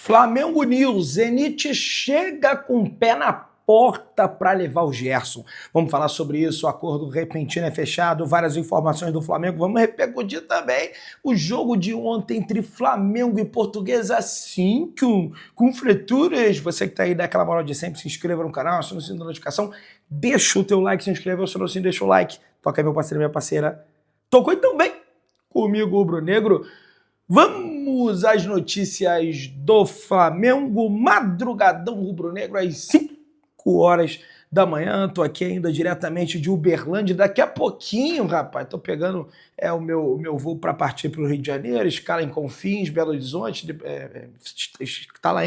Flamengo News, Zenit chega com o pé na porta para levar o Gerson. Vamos falar sobre isso, o acordo repentino é fechado, várias informações do Flamengo. Vamos repercutir também o jogo de ontem entre Flamengo e Portuguesa, sim, com frituras. Você que tá aí, dá aquela moral de sempre, se inscreva no canal, aciona o sininho da notificação, deixa o teu like, se inscreve, aciona o sininho, deixa o like. Toca aí, meu parceiro, minha parceira. Tocou então bem comigo, o Rubro Negro. Vamos às notícias do Flamengo, madrugadão rubro-negro, às 5 horas da manhã. Tô aqui ainda diretamente de Uberlândia. Daqui a pouquinho, rapaz, tô pegando o meu voo para partir para o Rio de Janeiro, escala em Confins, Belo Horizonte, escala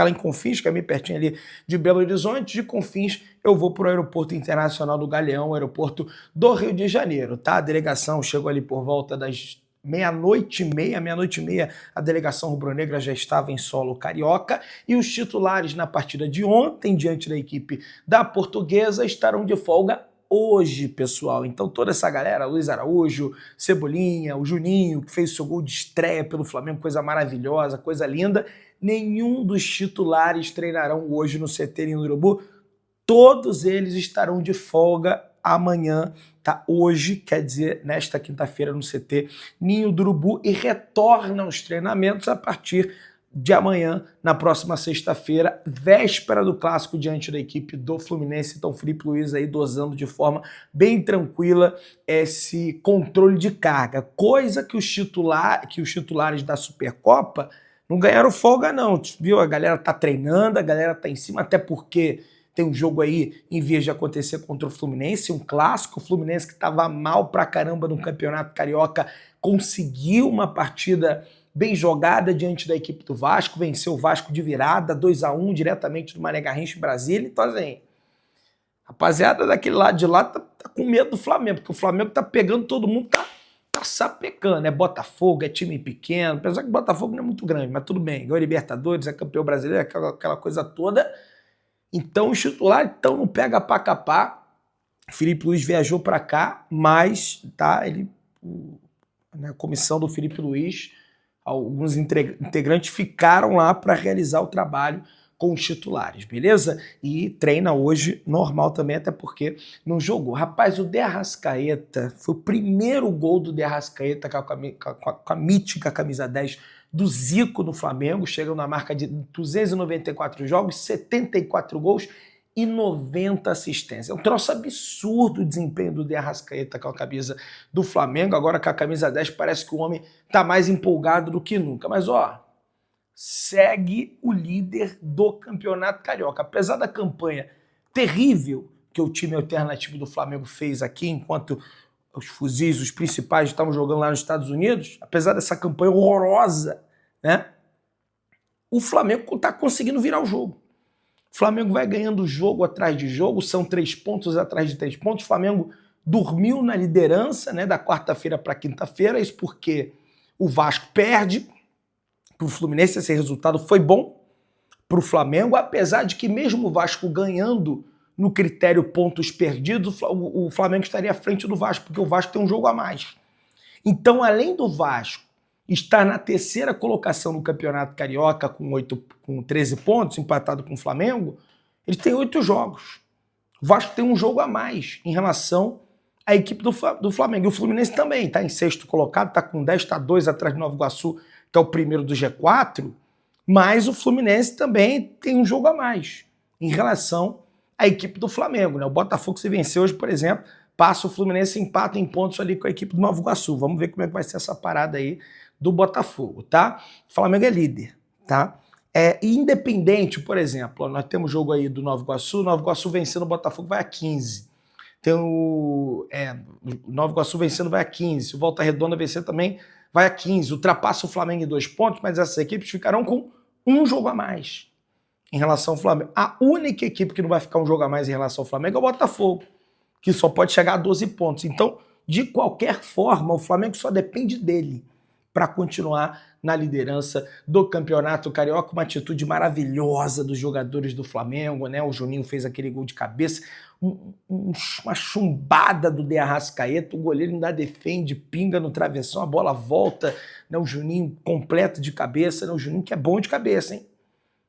em Confins, que é meio pertinho ali de Belo Horizonte. De Confins eu vou para o Aeroporto Internacional do Galeão, aeroporto do Rio de Janeiro, tá? A delegação chegou ali por volta das meia-noite e meia, a delegação rubro-negra já estava em solo carioca e os titulares na partida de ontem, diante da equipe da Portuguesa, estarão de folga hoje, pessoal. Então toda essa galera, Luiz Araújo, Cebolinha, o Juninho, que fez seu gol de estreia pelo Flamengo, coisa maravilhosa, coisa linda, nenhum dos titulares treinarão hoje no CT em Urubu, todos eles estarão de folga amanhã, tá? Hoje, quer dizer, nesta quinta-feira no CT Ninho do Urubu, e retorna aos treinamentos a partir de amanhã, na próxima sexta-feira, véspera do clássico diante da equipe do Fluminense. Então, Filipe Luiz aí dosando de forma bem tranquila esse controle de carga, coisa que os titulares da Supercopa não ganharam folga não, viu? A galera tá treinando, a galera tá em cima, até porque tem um jogo aí em vez de acontecer contra o Fluminense, um clássico. O Fluminense que estava mal pra caramba no Campeonato Carioca conseguiu uma partida bem jogada diante da equipe do Vasco, venceu o Vasco de virada, 2-1, diretamente do Mané Garrincha em Brasília. Então, assim, rapaziada daquele lado de lá tá com medo do Flamengo, porque o Flamengo tá pegando todo mundo, tá sapecando. É Botafogo, é time pequeno, apesar que o Botafogo não é muito grande, mas tudo bem. Ganhou Libertadores, é campeão brasileiro, aquela coisa toda. Então os titulares estão no pega pra capar. Filipe Luiz viajou para cá, mas tá, a comissão do Filipe Luiz, alguns integrantes ficaram lá para realizar o trabalho com os titulares, beleza? E treina hoje normal também, até porque não jogou. Rapaz, o De Arrascaeta, foi o primeiro gol do De Arrascaeta com a mítica camisa 10 do Zico no Flamengo, chegam na marca de 294 jogos, 74 gols e 90 assistências. É um troço absurdo o desempenho do De Arrascaeta com a camisa do Flamengo. Agora com a camisa 10 parece que o homem tá mais empolgado do que nunca. Mas ó, segue o líder do Campeonato Carioca. Apesar da campanha terrível que o time alternativo do Flamengo fez aqui, enquanto os fuzis, os principais, estavam jogando lá nos Estados Unidos, apesar dessa campanha horrorosa, né? O Flamengo está conseguindo virar o jogo. O Flamengo vai ganhando jogo atrás de jogo, são 3 pontos atrás de 3 pontos. O Flamengo dormiu na liderança, né, da quarta-feira para quinta-feira, isso porque o Vasco perde para o Fluminense. Esse resultado foi bom para o Flamengo, apesar de que mesmo o Vasco ganhando no critério pontos perdidos, o Flamengo estaria à frente do Vasco, porque o Vasco tem um jogo a mais. Então, além do Vasco estar na terceira colocação no Campeonato Carioca com 13 pontos, empatado com o Flamengo, ele tem 8 jogos. O Vasco tem um jogo a mais em relação à equipe do Flamengo. E o Fluminense também está em sexto colocado, está com 10, está 2 atrás do Nova Iguaçu, que é o primeiro do G4, mas o Fluminense também tem um jogo a mais em relação à equipe do Flamengo, né? O Botafogo, se vencer hoje, por exemplo, passa o Fluminense, empata em pontos ali com a equipe do Nova Iguaçu. Vamos ver como é que vai ser essa parada aí do Botafogo, tá? O Flamengo é líder, tá? Independente, por exemplo, nós temos jogo aí do Nova Iguaçu vencendo o Botafogo vai a 15. Tem o Nova Iguaçu vencendo vai a 15. Se o Volta Redonda vencer também vai a 15. Ultrapassa o Flamengo em 2 pontos, mas essas equipes ficarão com um jogo a mais em relação ao Flamengo. A única equipe que não vai ficar um jogo a mais em relação ao Flamengo é o Botafogo, que só pode chegar a 12 pontos. Então, de qualquer forma, o Flamengo só depende dele para continuar na liderança do Campeonato Carioca. Uma atitude maravilhosa dos jogadores do Flamengo, né? O Juninho fez aquele gol de cabeça, uma chumbada do De Arrascaeta, o goleiro ainda defende, pinga no travessão, a bola volta, né? O Juninho completo de cabeça, né? O Juninho que é bom de cabeça, hein?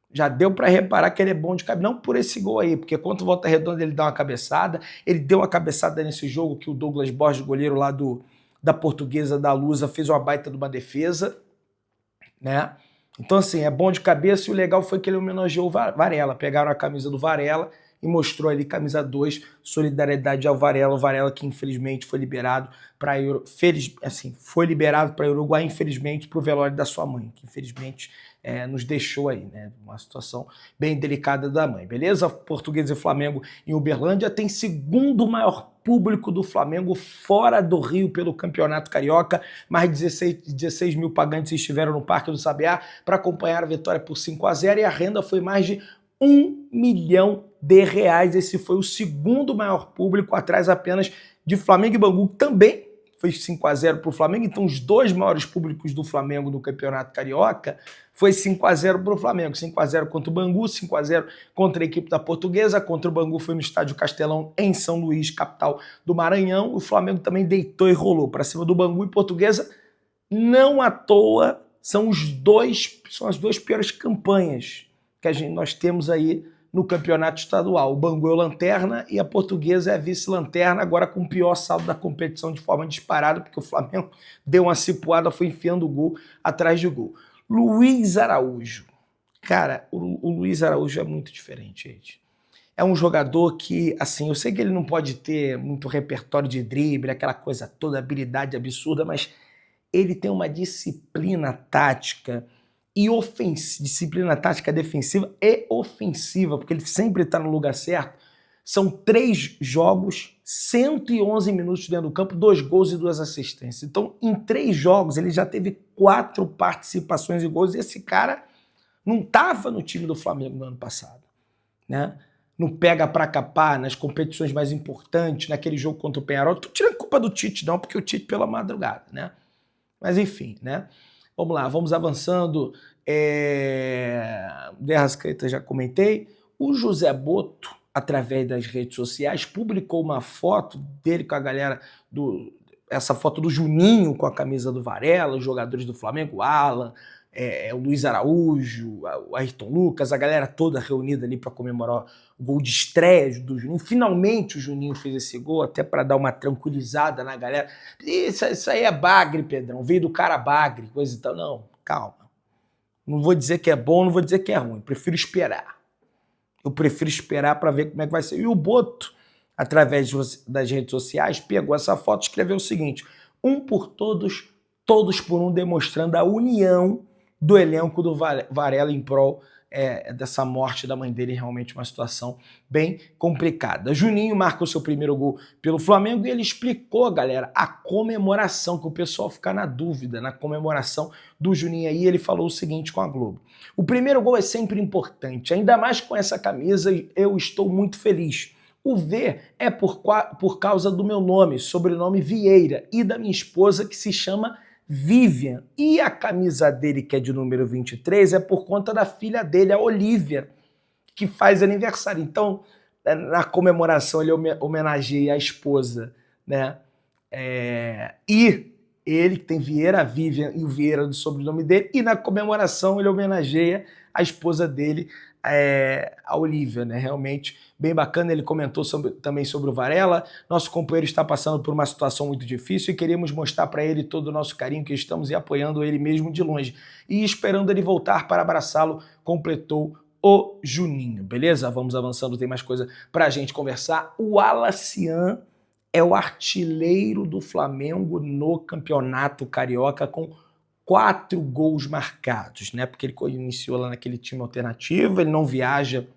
Já deu para reparar que ele é bom de cabeça, não por esse gol aí, porque contra o Volta Redonda ele dá uma cabeçada, ele deu uma cabeçada nesse jogo que o Douglas Borges, goleiro lá da Portuguesa da Lusa, fez uma baita de uma defesa, né? Então assim, é bom de cabeça e o legal foi que ele homenageou o Varela, pegaram a camisa do Varela e mostrou ali camisa 2, solidariedade ao Varela, o Varela que infelizmente foi liberado para foi liberado para Uruguai, infelizmente para o velório da sua mãe, que infelizmente nos deixou aí, né? Uma situação bem delicada da mãe, beleza? Portuguesa e Flamengo em Uberlândia tem segundo maior público do Flamengo fora do Rio pelo Campeonato Carioca. Mais de 16 mil pagantes estiveram no Parque do Sabiá para acompanhar a vitória por 5-0 e a renda foi mais de R$1 milhão. Esse foi o segundo maior público, atrás apenas de Flamengo e Bangu, que também foi 5-0 para o Flamengo. Então os dois maiores públicos do Flamengo no Campeonato Carioca foi 5-0 para o Flamengo, 5-0 contra o Bangu, 5-0 contra a equipe da Portuguesa, contra o Bangu foi no Estádio Castelão em São Luís, capital do Maranhão. O Flamengo também deitou e rolou para cima do Bangu e Portuguesa, não à toa, são as duas piores campanhas que nós temos aí no campeonato estadual. O Bangu é o lanterna e a Portuguesa é a vice-lanterna, agora com o pior saldo da competição de forma disparada, porque o Flamengo deu uma cipuada, foi enfiando o gol atrás de gol. Luiz Araújo. Cara, o Luiz Araújo é muito diferente, gente. É um jogador que, assim, eu sei que ele não pode ter muito repertório de drible, aquela coisa toda, habilidade absurda, mas ele tem uma disciplina tática e disciplina tática defensiva e ofensiva, porque ele sempre está no lugar certo. São 3 jogos, 111 minutos dentro do campo, 2 gols e 2 assistências. Então, em 3 jogos, ele já teve 4 participações e gols. E esse cara não estava no time do Flamengo no ano passado, né? Não pega pra capar nas competições mais importantes, naquele jogo contra o Peñarol. Não tô tirando culpa do Tite, não, porque o Tite pela madrugada, né? Mas enfim, né? Vamos lá, vamos avançando. De Arrascaeta já comentei. O José Boto, através das redes sociais, publicou uma foto dele com a galera essa foto do Juninho com a camisa do Varela, os jogadores do Flamengo, o Alan, o Luiz Araújo, o Ayrton Lucas, a galera toda reunida ali para comemorar o gol de estreia do Juninho. Finalmente o Juninho fez esse gol, até para dar uma tranquilizada na galera. Isso aí é bagre, Pedrão, veio do cara bagre, coisa e tal. Não, calma. Não vou dizer que é bom, não vou dizer que é ruim, prefiro esperar. Eu prefiro esperar para ver como é que vai ser. E o Boto, através das redes sociais, pegou essa foto e escreveu o seguinte: um por todos, todos por um, demonstrando a união do elenco do Varela em prol dessa morte da mãe dele, realmente uma situação bem complicada. Juninho marcou seu primeiro gol pelo Flamengo e ele explicou, galera, a comemoração, que o pessoal fica na dúvida, na comemoração do Juninho aí. Ele falou o seguinte com a Globo: o primeiro gol é sempre importante, ainda mais com essa camisa, eu estou muito feliz. O V é por causa do meu nome, sobrenome Vieira, e da minha esposa, que se chama Vivian. E a camisa dele, que é de número 23, é por conta da filha dele, a Olivia, que faz aniversário. Então, na comemoração, ele homenageia a esposa, né? E ele, que tem Vieira, a Vivian e o Vieira do sobrenome dele, e na comemoração ele homenageia a esposa dele, a Olivia, né? Realmente bem bacana. Ele comentou também sobre o Varela. Nosso companheiro está passando por uma situação muito difícil e queremos mostrar para ele todo o nosso carinho, que estamos apoiando ele mesmo de longe e esperando ele voltar para abraçá-lo, completou o Juninho. Beleza? Vamos avançando, tem mais coisa pra gente conversar. O Wallacian é o artilheiro do Flamengo no Campeonato Carioca, com 4 gols marcados, né? Porque ele iniciou lá naquele time alternativo, ele não viaja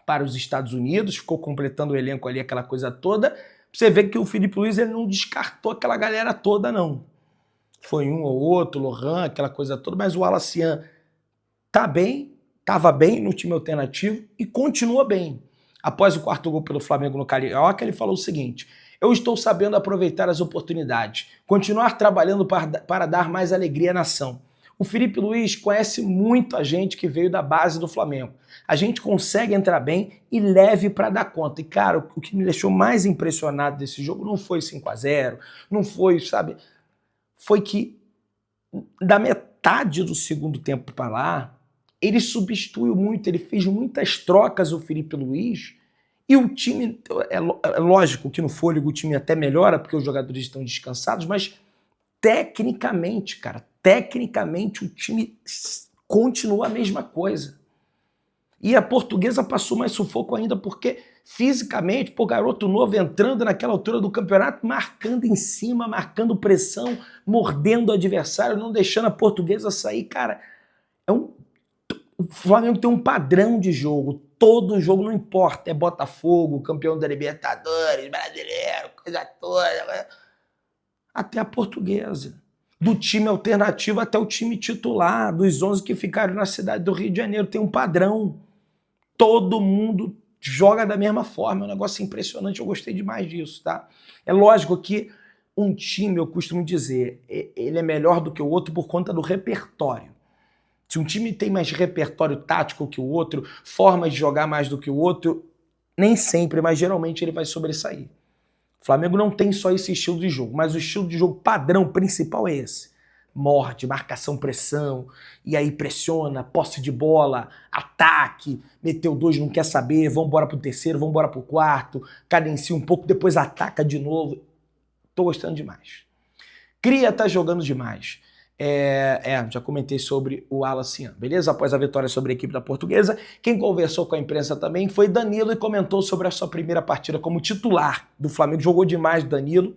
para os Estados Unidos, ficou completando o elenco ali, aquela coisa toda. Você vê que o Filipe Luiz, ele não descartou aquela galera toda, não. Foi um ou outro, Lohan, aquela coisa toda, mas o Wallacian tá bem, estava bem no time alternativo e continua bem. Após o 4º gol pelo Flamengo no Carioca, ele falou o seguinte: eu estou sabendo aproveitar as oportunidades, continuar trabalhando para dar mais alegria à nação. O Filipe Luiz conhece muito a gente que veio da base do Flamengo. A gente consegue entrar bem e leve para dar conta. E, cara, o que me deixou mais impressionado desse jogo não foi 5-0, não foi, sabe? Foi que da metade do segundo tempo para lá, Ele substituiu muito, ele fez muitas trocas, o Felipe Luiz, e o time, é lógico que no fôlego o time até melhora, porque os jogadores estão descansados, mas tecnicamente, cara, tecnicamente o time continua a mesma coisa. E a Portuguesa passou mais sufoco ainda, porque fisicamente, pô, garoto novo entrando naquela altura do campeonato, marcando em cima, marcando pressão, mordendo o adversário, não deixando a Portuguesa sair, cara. O Flamengo tem um padrão de jogo. Todo jogo, não importa. É Botafogo, campeão da Libertadores, brasileiro, coisa toda. Até a Portuguesa. Do time alternativo até o time titular, dos 11 que ficaram na cidade do Rio de Janeiro. Tem um padrão. Todo mundo joga da mesma forma. É um negócio impressionante. Eu gostei demais disso, tá? É lógico que um time, eu costumo dizer, ele é melhor do que o outro por conta do repertório. Se um time tem mais repertório tático que o outro, formas de jogar mais do que o outro, nem sempre, mas geralmente ele vai sobressair. O Flamengo não tem só esse estilo de jogo, mas o estilo de jogo padrão principal é esse. Morde, marcação, pressão, e aí pressiona, posse de bola, ataque, meteu 2, não quer saber, vambora pro terceiro, vambora pro quarto, cadencia um pouco, depois ataca de novo. Tô gostando demais. Cria tá jogando demais. Já comentei sobre o Wallace, beleza? Após a vitória sobre a equipe da Portuguesa, quem conversou com a imprensa também foi Danilo e comentou sobre a sua primeira partida como titular do Flamengo. Jogou demais Danilo,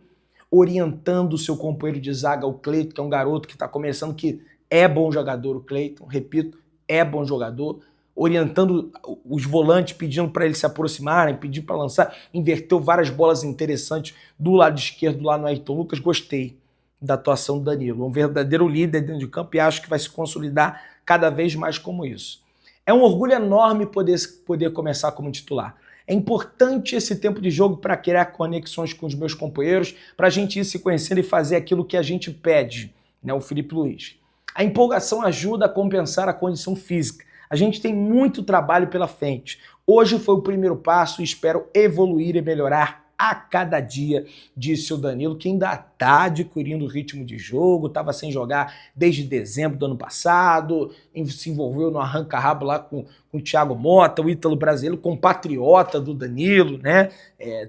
orientando o seu companheiro de zaga, o Cleiton, que é um garoto que está começando, que é bom jogador, o Cleiton, repito, é bom jogador, orientando os volantes, pedindo para eles se aproximarem, pedindo para lançar, inverteu várias bolas interessantes do lado esquerdo, lá no Ayrton Lucas, gostei da atuação do Danilo, um verdadeiro líder dentro de campo, e acho que vai se consolidar cada vez mais como isso. É um orgulho enorme poder começar como titular. É importante esse tempo de jogo para criar conexões com os meus companheiros, para a gente ir se conhecendo e fazer aquilo que a gente pede, né, o Felipe Luiz. A empolgação ajuda a compensar a condição física. A gente tem muito trabalho pela frente. Hoje foi o primeiro passo e espero evoluir e melhorar a cada dia, disse o Danilo, que ainda está adquirindo o ritmo de jogo, estava sem jogar desde dezembro do ano passado, se envolveu no arranca-rabo lá com o Thiago Motta, o ítalo brasileiro, compatriota do Danilo, né?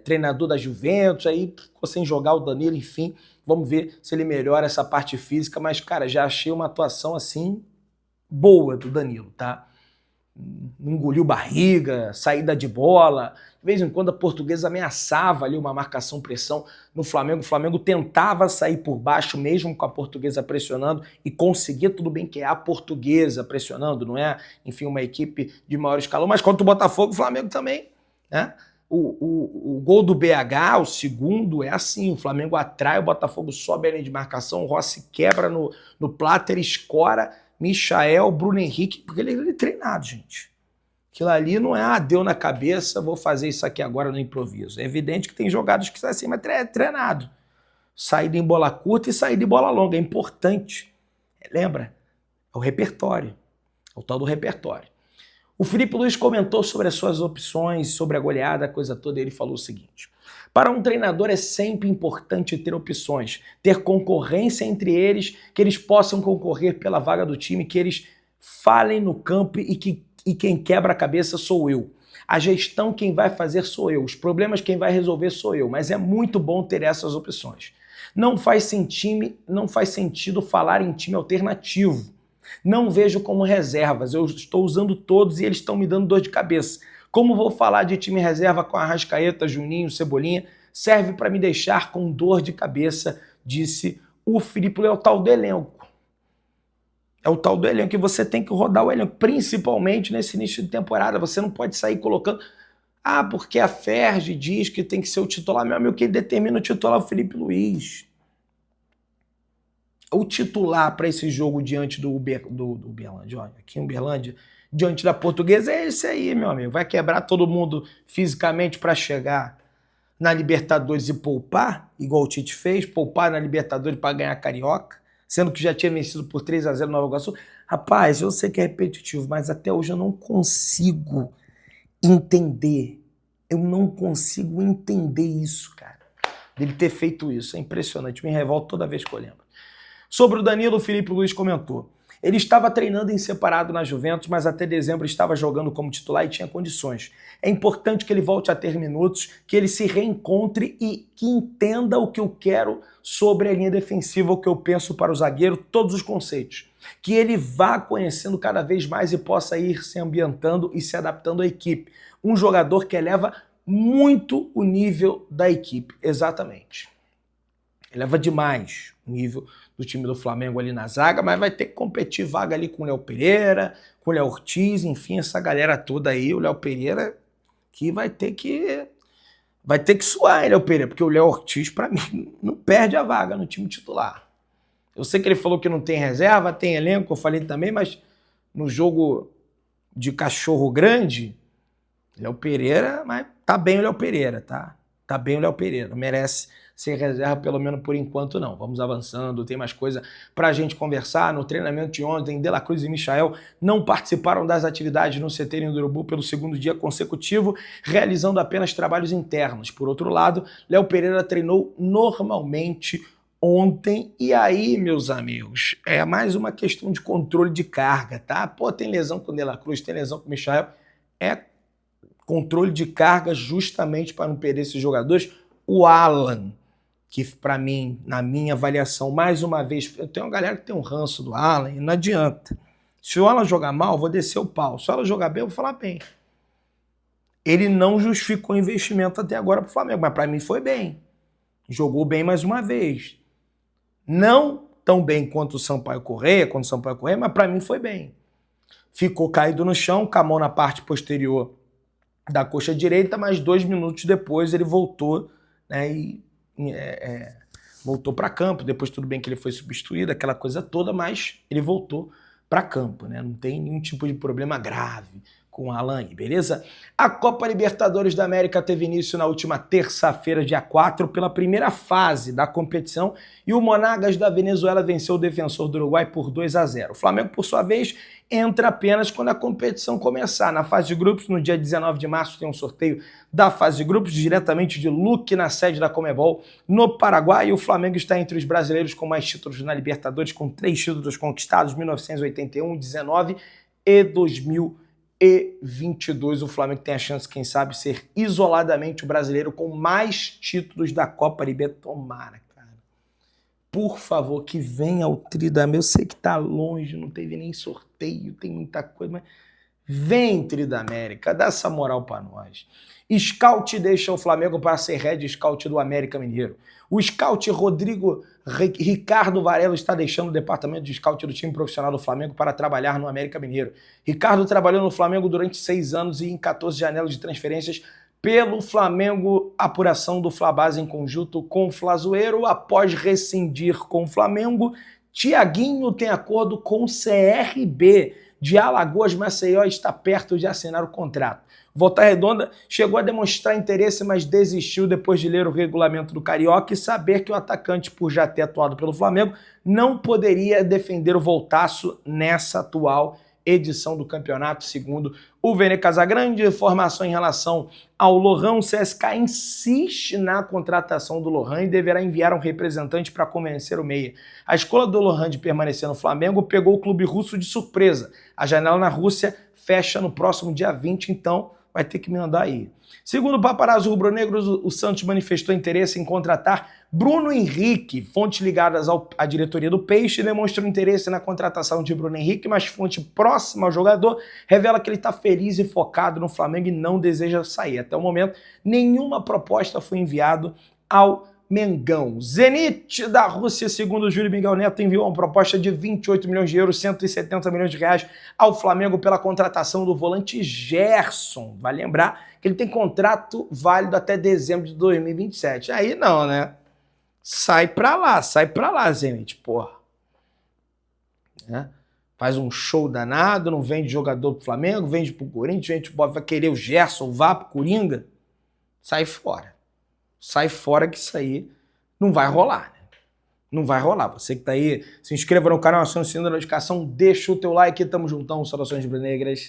Treinador da Juventus, aí ficou sem jogar o Danilo, enfim, vamos ver se ele melhora essa parte física, mas, cara, já achei uma atuação, assim, boa do Danilo, tá? Engoliu barriga, saída de bola. De vez em quando a Portuguesa ameaçava ali uma marcação-pressão no Flamengo. O Flamengo tentava sair por baixo mesmo com a Portuguesa pressionando e conseguia. Tudo bem que é a Portuguesa pressionando, não é, enfim, uma equipe de maior escalão, mas contra o Botafogo, o Flamengo também, né? O gol do BH, o segundo, é assim, o Flamengo atrai, o Botafogo sobe a linha de marcação, o Rossi quebra no pláter, escora, Michael, Bruno Henrique, porque ele é treinado, gente. Aquilo ali não é, deu na cabeça, vou fazer isso aqui agora no improviso. É evidente que tem jogados que são assim, mas é treinado. Saída em bola curta e saída em bola longa, é importante. Lembra? É o repertório. É o tal do repertório. O Felipe Luiz comentou sobre as suas opções, sobre a goleada, a coisa toda, e ele falou o seguinte: para um treinador é sempre importante ter opções, ter concorrência entre eles, que eles possam concorrer pela vaga do time, que eles falem no campo e quem quebra a cabeça sou eu. A gestão quem vai fazer sou eu, os problemas quem vai resolver sou eu, mas é muito bom ter essas opções. Não faz sentido falar em time alternativo. Não vejo como reservas, eu estou usando todos e eles estão me dando dor de cabeça. Como vou falar de time reserva com Arrascaeta, Juninho, Cebolinha? Serve para me deixar com dor de cabeça, disse o Felipe Luiz. É o tal do elenco. É o tal do elenco que você tem que rodar o elenco, principalmente nesse início de temporada. Você não pode sair colocando, porque a Ferge diz que tem que ser o titular. Meu amigo, quem determina o titular é o Felipe Luiz. O titular para esse jogo diante do Uberlândia, olha, aqui em Uberlândia, diante da Portuguesa, é esse aí, meu amigo. Vai quebrar todo mundo fisicamente para chegar na Libertadores e poupar, igual o Tite fez, poupar na Libertadores para ganhar a Carioca, sendo que já tinha vencido por 3-0 no Nova Iguaçu. Rapaz, eu sei que é repetitivo, mas até hoje eu não consigo entender. Eu não consigo entender isso, cara. Dele ter feito isso. É impressionante. Me revolta toda vez que eu lembro. Sobre o Danilo, o Felipe Luiz comentou: Ele estava treinando em separado na Juventus, mas até dezembro estava jogando como titular e tinha condições. É importante que ele volte a ter minutos, que ele se reencontre e que entenda o que eu quero sobre a linha defensiva, o que eu penso para o zagueiro, todos os conceitos. Que ele vá conhecendo cada vez mais e possa ir se ambientando e se adaptando à equipe. Um jogador que eleva muito o nível da equipe, exatamente. Eleva demais o nível do time do Flamengo ali na zaga, mas vai ter que competir vaga ali com o Léo Pereira, com o Léo Ortiz, enfim, essa galera toda aí, o Léo Pereira que vai ter que suar, hein, Léo Pereira, porque o Léo Ortiz, para mim, não perde a vaga no time titular. Eu sei que ele falou que não tem reserva, tem elenco, eu falei também, mas no jogo de cachorro grande, Léo Pereira, mas tá bem o Léo Pereira, tá? Tá bem o Léo Pereira, não merece ser reserva, pelo menos por enquanto não. Vamos avançando, tem mais coisa pra gente conversar. No treinamento de ontem, De La Cruz e Michael não participaram das atividades no CT do Urubu pelo segundo dia consecutivo, realizando apenas trabalhos internos. Por outro lado, Léo Pereira treinou normalmente ontem, e aí, meus amigos, é mais uma questão de controle de carga, tá? Pô, tem lesão com o De La Cruz, tem lesão com o Michael, é controle de carga justamente para não perder esses jogadores. O Alan, que para mim, na minha avaliação, mais uma vez, eu tenho uma galera que tem um ranço do Alan e não adianta. Se o Alan jogar mal, eu vou descer o pau. Se o Alan jogar bem, eu vou falar bem. Ele não justificou o investimento até agora para o Flamengo, mas para mim foi bem. Jogou bem mais uma vez. Não tão bem quanto o Sampaio Corrêa, mas para mim foi bem. Ficou caído no chão, com a mão na parte posterior da coxa direita, mas 2 minutos depois ele voltou, né, voltou para campo. Depois tudo bem que ele foi substituído, aquela coisa toda, mas ele voltou para campo, né? Não tem nenhum tipo de problema grave com o Alan, beleza? A Copa Libertadores da América teve início na última terça-feira, dia 4, pela primeira fase da competição, e o Monagas da Venezuela venceu o Defensor do Uruguai por 2-0. O Flamengo, por sua vez, entra apenas quando a competição começar. Na fase de grupos, no dia 19 de março, tem um sorteio da fase de grupos, diretamente de Luque, na sede da Conmebol, no Paraguai. E o Flamengo está entre os brasileiros com mais títulos na Libertadores, com 3 títulos conquistados, 1981, 19 e 2022. O Flamengo tem a chance, quem sabe, ser isoladamente o brasileiro com mais títulos da Copa Libertadores. Tomara, cara. Por favor, que venha o Tridamérica. Eu sei que tá longe, não teve nem sorteio, tem muita coisa, mas vem, Tridamérica, dá essa moral pra nós. Scout deixa o Flamengo para ser head scout do América Mineiro. O scout Ricardo Varela está deixando o departamento de scout do time profissional do Flamengo para trabalhar no América Mineiro. Ricardo trabalhou no Flamengo durante 6 anos e em 14 janelas de transferências pelo Flamengo, apuração do Flabase em conjunto com o Flazoeiro. Após rescindir com o Flamengo, Thiaguinho tem acordo com o CRB de Alagoas, Maceió, está perto de assinar o contrato. Volta Redonda chegou a demonstrar interesse, mas desistiu depois de ler o regulamento do Carioca e saber que o atacante, por já ter atuado pelo Flamengo, não poderia defender o Voltaço nessa atual edição do campeonato, segundo o Vene Casagrande. Informação em relação ao Lohan: o CSKA insiste na contratação do Lohan e deverá enviar um representante para convencer o meia. A escolha do Lohan de permanecer no Flamengo pegou o clube russo de surpresa. A janela na Rússia fecha no próximo dia 20, então vai ter que me mandar aí. Segundo o Paparazzo Rubro-Negros, o Santos manifestou interesse em contratar Bruno Henrique. Fontes ligadas à diretoria do Peixe demonstram interesse na contratação de Bruno Henrique, mas fonte próxima ao jogador revela que ele está feliz e focado no Flamengo e não deseja sair. Até o momento, nenhuma proposta foi enviada ao Mengão. Zenit da Rússia, segundo o Júlio Miguel Neto, enviou uma proposta de 28 milhões de euros, 170 milhões de reais ao Flamengo pela contratação do volante Gerson. Vai lembrar que ele tem contrato válido até dezembro de 2027. Aí não, né? Sai pra lá, Zenit, porra. Faz um show danado, não vende jogador pro Flamengo, vende pro Corinthians, vai querer o Gerson, vá pro Coringa. Sai fora. Sai fora que isso aí não vai rolar, né? Não vai rolar. Você que tá aí, se inscreva no canal, acione o sininho da notificação, deixa o teu like, tamo juntão, saudações rubro-negras.